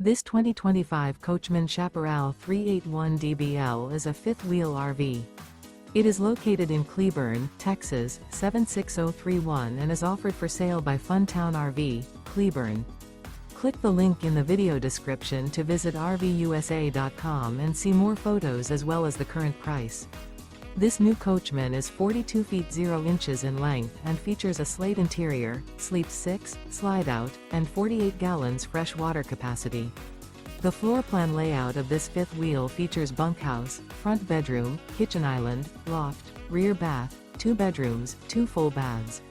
This 2025 Coachmen Chaparral 381 DBL is a fifth-wheel RV. It is located in Cleburne, Texas, 76031 and is offered for sale by Funtown RV, Cleburne. Click the link in the video description to visit RVUSA.com and see more photos as well as the current price. This new Coachmen is 42 feet 0 inches in length and features a SLATE interior, sleeps 6, Slideout, and 48 gallons fresh water capacity. The floor plan layout of this fifth wheel features bunkhouse, front bedroom, kitchen island, loft, rear bath, 2 bedrooms, 2 full baths.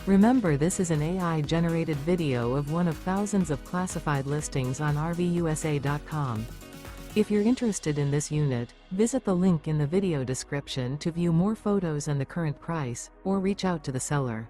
Remember, this is an AI-generated video of one of thousands of classified listings on RVUSA.com. If you're interested in this unit, visit the link in the video description to view more photos and the current price, or reach out to the seller.